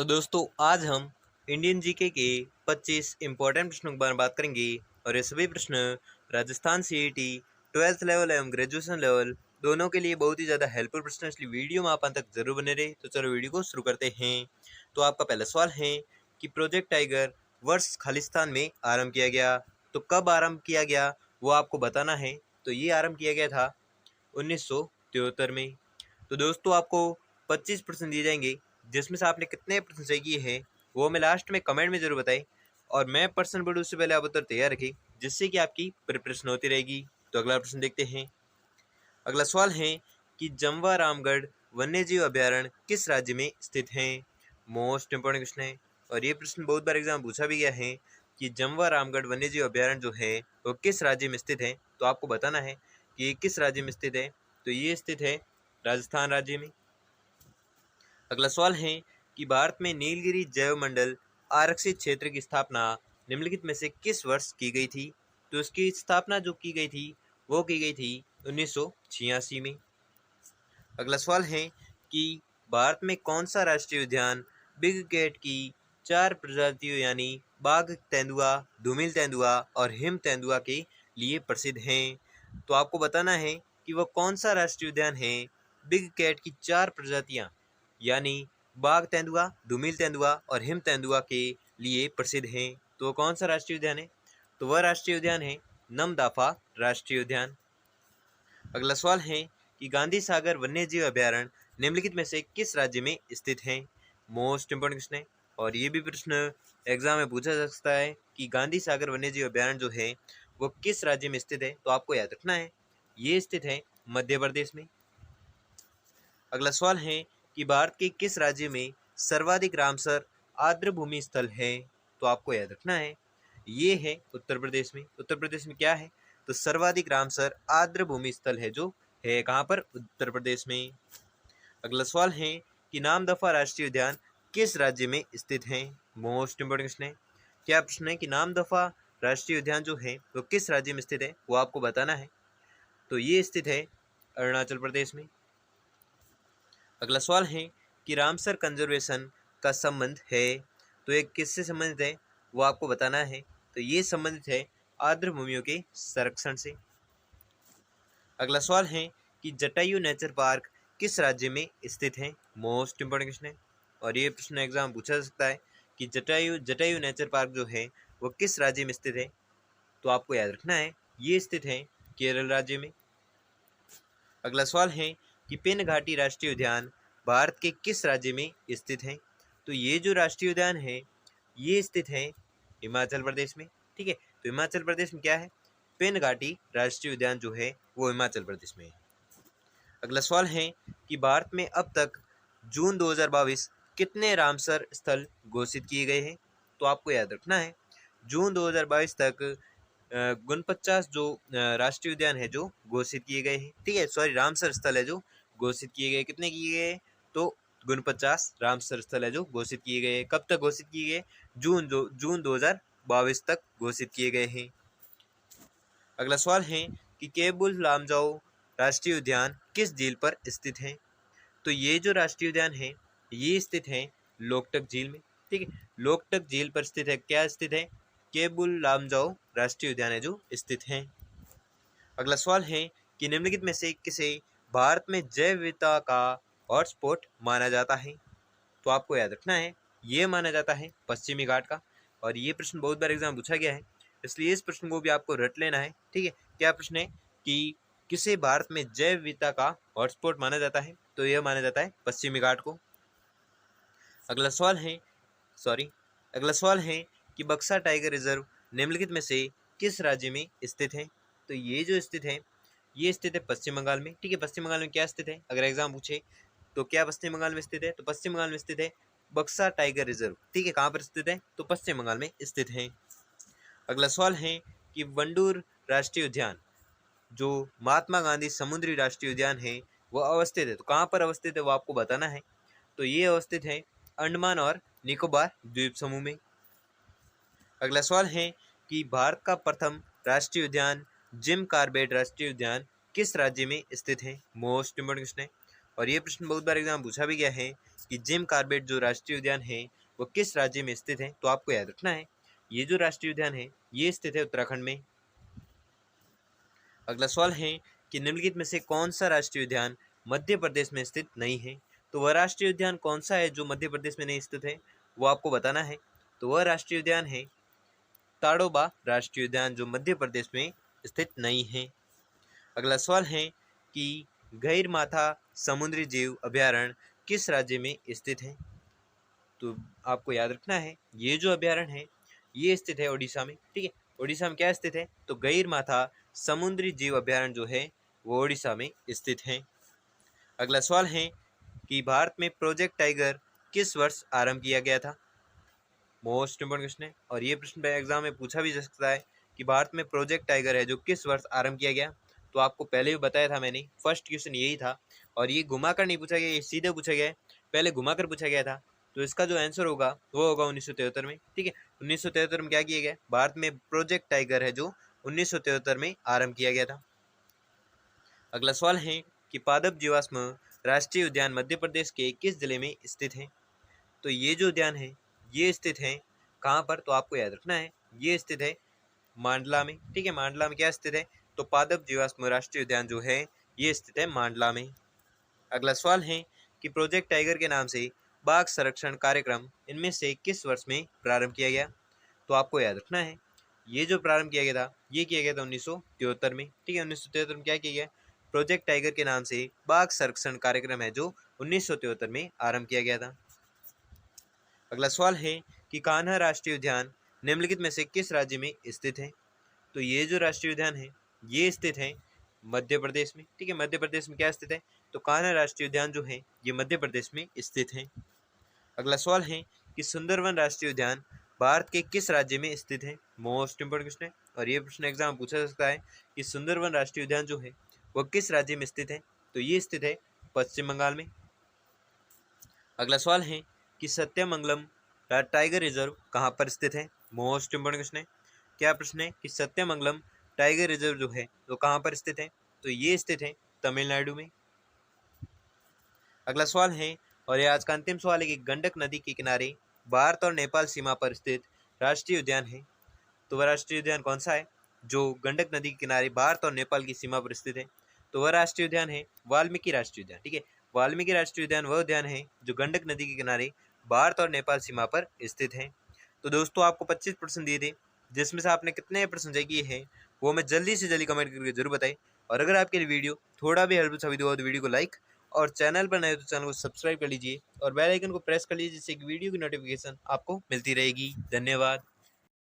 तो दोस्तों आज हम इंडियन जीके के 25 इम्पोर्टेंट प्रश्नों के बारे में बात करेंगे और ये सभी प्रश्न राजस्थान सीईटी 12th लेवल एवं ग्रेजुएशन लेवल दोनों के लिए बहुत ही ज़्यादा हेल्पफुल प्रश्न, इसलिए वीडियो में आप अंत तक जरूर बने रहे। तो चलो वीडियो को शुरू करते हैं। तो आपका पहला सवाल है कि प्रोजेक्ट टाइगर वर्ष खालिस्तान में आरंभ किया गया, तो कब आरंभ किया गया वो आपको बताना है। तो ये आरंभ किया गया था 1973 में। तो दोस्तों आपको 25 प्रश्न दिए जाएंगे, जिसमें से आपने कितने प्रश्न सही किए हैं वो हमें लास्ट में कमेंट में जरूर बताएं। और मैं प्रश्न पढ़ूँ उससे पहले आप उत्तर तैयार रखें, जिससे कि आपकी प्रिपरेशन होती रहेगी। तो अगला प्रश्न देखते हैं। अगला सवाल है कि जमवा रामगढ़ वन्यजीव अभ्यारण्य किस राज्य में स्थित है। मोस्ट इंपोर्टेंट क्वेश्चन है और ये प्रश्न बहुत बार एग्जाम पूछा भी गया है कि जमवा रामगढ़ वन्यजीव अभ्यारण्य जो है वो किस राज्य में स्थित है। तो आपको बताना है कि ये किस राज्य में स्थित है। तो ये स्थित है राजस्थान राज्य में। अगला सवाल है कि भारत में नीलगिरी जैव मंडल आरक्षित क्षेत्र की स्थापना निम्नलिखित में से किस वर्ष की गई थी। तो इसकी स्थापना जो की गई थी वो की गई थी 1986 में। अगला सवाल है कि भारत में कौन सा राष्ट्रीय उद्यान बिग कैट की 4 प्रजातियों यानी बाघ तेंदुआ, धूमिल तेंदुआ और हिम तेंदुआ के लिए प्रसिद्ध है। तो आपको बताना है कि वह कौन सा राष्ट्रीय उद्यान है बिग कैट की 4 प्रजातियां यानी बाघ तेंदुआ, धूमिल तेंदुआ और हिम तेंदुआ के लिए प्रसिद्ध है। तो वह कौन सा राष्ट्रीय उद्यान है। तो वह राष्ट्रीय उद्यान है नमदफा राष्ट्रीय उद्यान। अगला सवाल है कि गांधी सागर वन्यजीव अभ्यारण्य निम्नलिखित में से किस राज्य में स्थित है। मोस्ट इंपोर्टेंट क्वेश्चन है और ये भी प्रश्न एग्जाम में पूछा जा सकता है कि गांधी सागर वन्यजीव अभ्यारण्य जो है वो किस राज्य में स्थित है। तो आपको याद रखना है ये स्थित है मध्य प्रदेश में। अगला सवाल है कि भारत के किस राज्य में सर्वाधिक रामसर आर्द्र भूमि स्थल है। तो आपको याद रखना है ये है उत्तर प्रदेश में। उत्तर प्रदेश में क्या है तो सर्वाधिक रामसर आर्द्र भूमि स्थल है जो है कहाँ पर, उत्तर प्रदेश में। अगला सवाल है कि नामदफा राष्ट्रीय उद्यान किस राज्य में स्थित है। मोस्ट इंपोर्टेंट क्वेश्चन है। क्या प्रश्न है कि नामदफा राष्ट्रीय उद्यान जो है वो किस राज्य में स्थित है वो आपको बताना है। तो ये स्थित है अरुणाचल प्रदेश में। अगला सवाल है कि रामसर कंजर्वेशन का संबंध है, तो ये किससे संबंधित है वो आपको बताना है। तो ये संबंधित है आर्द्र भूमियों के संरक्षण से। अगला सवाल है कि जटायु नेचर पार्क किस राज्य में स्थित है। मोस्ट इंपोर्टेंट क्वेश्चन है और ये प्रश्न एग्जाम पूछा जा सकता है कि जटायु नेचर पार्क जो है वो किस राज्य में स्थित है। तो आपको याद रखना है ये स्थित है केरल राज्य में। अगला सवाल है कि पेन घाटी राष्ट्रीय उद्यान भारत के किस राज्य में स्थित है। तो ये जो राष्ट्रीय उद्यान है ये स्थित है हिमाचल प्रदेश में। ठीक है, तो हिमाचल प्रदेश में क्या है पेन घाटी राष्ट्रीय उद्यान जो है वो हिमाचल प्रदेश में है। अगला सवाल है कि भारत में अब तक जून 2022 कितने रामसर स्थल घोषित किए गए हैं। तो आपको याद रखना है जून 2022 तक 49 जो राष्ट्रीय उद्यान है जो घोषित किए गए हैं। ठीक है, सॉरी रामसर स्थल है जो घोषित किए गए। कितने किए गए तो 49 रामसर स्थल है जो घोषित किए गए। कब तक घोषित किए गए जून 2022 तक घोषित किए गए हैं। अगला सवाल है कि केबुल लामजाओ राष्ट्रीय उद्यान किस झील पर स्थित है। तो ये जो राष्ट्रीय उद्यान है ये स्थित है लोकटक झील में। ठीक है, लोकटक झील पर स्थित है। क्या स्थित है केबुल लामजाओ राष्ट्रीय उद्यान है जो स्थित है। अगला सवाल है कि निम्नलिखित में से किसे भारत में जैव विविधता का हॉटस्पॉट माना जाता है। तो आपको याद रखना है ये माना जाता है पश्चिमी घाट का। और ये प्रश्न बहुत बार एग्जाम पूछा गया है, इसलिए इस प्रश्न को भी आपको रट लेना है। ठीक है, क्या प्रश्न है कि किसे भारत में जैव विविधता का हॉटस्पॉट माना जाता है। तो यह माना जाता है पश्चिमी घाट को। अगला सवाल है अगला सवाल है कि बक्सा टाइगर रिजर्व निम्नलिखित में से किस राज्य में स्थित है। तो ये जो स्थित है ये स्थित है पश्चिम बंगाल में। ठीक है, पश्चिम बंगाल में क्या स्थित है अगर एग्जाम पूछे तो क्या पश्चिम बंगाल में स्थित है। तो पश्चिम बंगाल में स्थित है बक्सा टाइगर रिजर्व। ठीक है, कहाँ पर स्थित है तो पश्चिम बंगाल में स्थित है। अगला सवाल है कि वंडूर राष्ट्रीय उद्यान जो महात्मा गांधी समुद्री राष्ट्रीय उद्यान है वो अवस्थित है। तो कहाँ पर अवस्थित है वो आपको बताना है। तो ये अवस्थित है अंडमान और निकोबार द्वीप समूह में। अगला सवाल है कि भारत का प्रथम राष्ट्रीय उद्यान जिम कॉर्बेट राष्ट्रीय उद्यान किस राज्य में स्थित है। मोस्ट इंपोर्टेंट क्वेश्चन है और ये प्रश्न बहुत बार एग्जाम पूछा भी गया है कि जिम कॉर्बेट जो राष्ट्रीय उद्यान है वो किस राज्य में स्थित है, तो आपको याद रखना है ये जो राष्ट्रीय उद्यान है ये स्थित है उत्तराखंड में। अगला सवाल है कि निम्नलिखित में से कौन सा राष्ट्रीय उद्यान मध्य प्रदेश में स्थित नहीं है, तो वह राष्ट्रीय उद्यान कौन सा है जो मध्य प्रदेश में नहीं स्थित है वो आपको बताना है। तो वह राष्ट्रीय उद्यान है ताड़ोबा राष्ट्रीय उद्यान जो मध्य प्रदेश में स्थित नहीं है। अगला सवाल है कि गहिरमाथा समुद्री जीव अभयारण्य किस राज्य में स्थित है, तो आपको याद रखना है ये जो अभयारण्य है ये स्थित है उड़ीसा में। ठीक है, उड़ीसा में क्या स्थित है, तो गहिरमाथा समुद्री जीव अभयारण्य जो है वो उड़ीसा में स्थित है। अगला सवाल है कि भारत में प्रोजेक्ट टाइगर किस वर्ष आरंभ किया गया था, मोस्ट इंपोर्टेंट क्वेश्चन है और ये प्रश्न एग्जाम में पूछा भी जा सकता है कि भारत में प्रोजेक्ट टाइगर है जो किस वर्ष आरंभ किया गया। तो आपको पहले भी बताया था मैंने, फर्स्ट क्वेश्चन यही था और ये घुमाकर नहीं पूछा गया, ये सीधे पूछा गया है, पहले घुमाकर पूछा गया था। तो इसका जो आंसर होगा वो होगा 1973 में। ठीक है, 1973 में क्या किया गया, भारत में प्रोजेक्ट टाइगर है जो 1973 में आरंभ किया गया था। अगला सवाल है कि पादप जीवाश्म राष्ट्रीय उद्यान मध्य प्रदेश के किस जिले में स्थित है, तो ये जो उद्यान है ये स्थित है कहाँ पर, तो आपको याद रखना है ये स्थित है मांडला में। ठीक है, मांडला में क्या स्थित है, तो पादप जीवाश्म राष्ट्रीय उद्यान जो है ये स्थित है मांडला में। अगला सवाल है कि प्रोजेक्ट टाइगर के नाम से बाघ संरक्षण कार्यक्रम इनमें से किस वर्ष में प्रारंभ किया गया, तो आपको याद रखना है ये जो प्रारंभ किया गया था ये किया गया था 1973 में। ठीक है, 1973 में क्या किया गया, प्रोजेक्ट टाइगर के नाम से बाघ संरक्षण कार्यक्रम है जो 1973 में आरंभ किया गया था। अगला सवाल है कि कान्हा राष्ट्रीय उद्यान निम्नलिखित में से किस राज्य में स्थित है, तो ये जो राष्ट्रीय उद्यान है ये स्थित है मध्य प्रदेश में। ठीक है, मध्य प्रदेश में क्या स्थित है, तो कान्हा राष्ट्रीय उद्यान जो है ये मध्य प्रदेश में स्थित है। अगला सवाल है कि सुंदरवन राष्ट्रीय उद्यान भारत के किस राज्य में स्थित है, मोस्ट इंपोर्टेंट क्वेश्चन है और ये प्रश्न एग्जाम पूछा जा सकता है कि सुंदरवन राष्ट्रीय उद्यान जो है वह किस राज्य में स्थित है, तो ये स्थित है पश्चिम बंगाल में। अगला सवाल है कि सत्यमंगलम टाइगर रिजर्व कहाँ पर स्थित है, मोस्ट इंपोर्टेंट क्वेश्चन है। क्या प्रश्न है कि सत्यमंगलम टाइगर रिजर्व जो है वो कहाँ पर स्थित है, तो ये स्थित है तमिलनाडु में। अगला सवाल है और ये आज का अंतिम सवाल है कि गंडक नदी के किनारे भारत और नेपाल सीमा पर स्थित राष्ट्रीय उद्यान है, तो वह राष्ट्रीय उद्यान कौन सा है जो गंडक नदी के किनारे भारत और नेपाल की सीमा पर स्थित है, तो वह राष्ट्रीय उद्यान है वाल्मीकि राष्ट्रीय उद्यान। ठीक है, वाल्मीकि राष्ट्रीय उद्यान वह उद्यान है जो गंडक नदी के किनारे भारत और नेपाल सीमा पर स्थित है। तो दोस्तों आपको 25 प्रश्न दिए थे जिसमें से आपने कितने प्रश्न सही किए हैं वो मैं जल्दी से जल्दी कमेंट करके जरूर बताएं। और अगर आपके लिए वीडियो थोड़ा भी हेल्पफुल साबित हुआ तो वीडियो को लाइक और चैनल पर नए हो तो चैनल को सब्सक्राइब कर लीजिए और बेल आइकन को प्रेस कर लीजिए जिससे कि वीडियो की नोटिफिकेशन आपको मिलती रहेगी। धन्यवाद।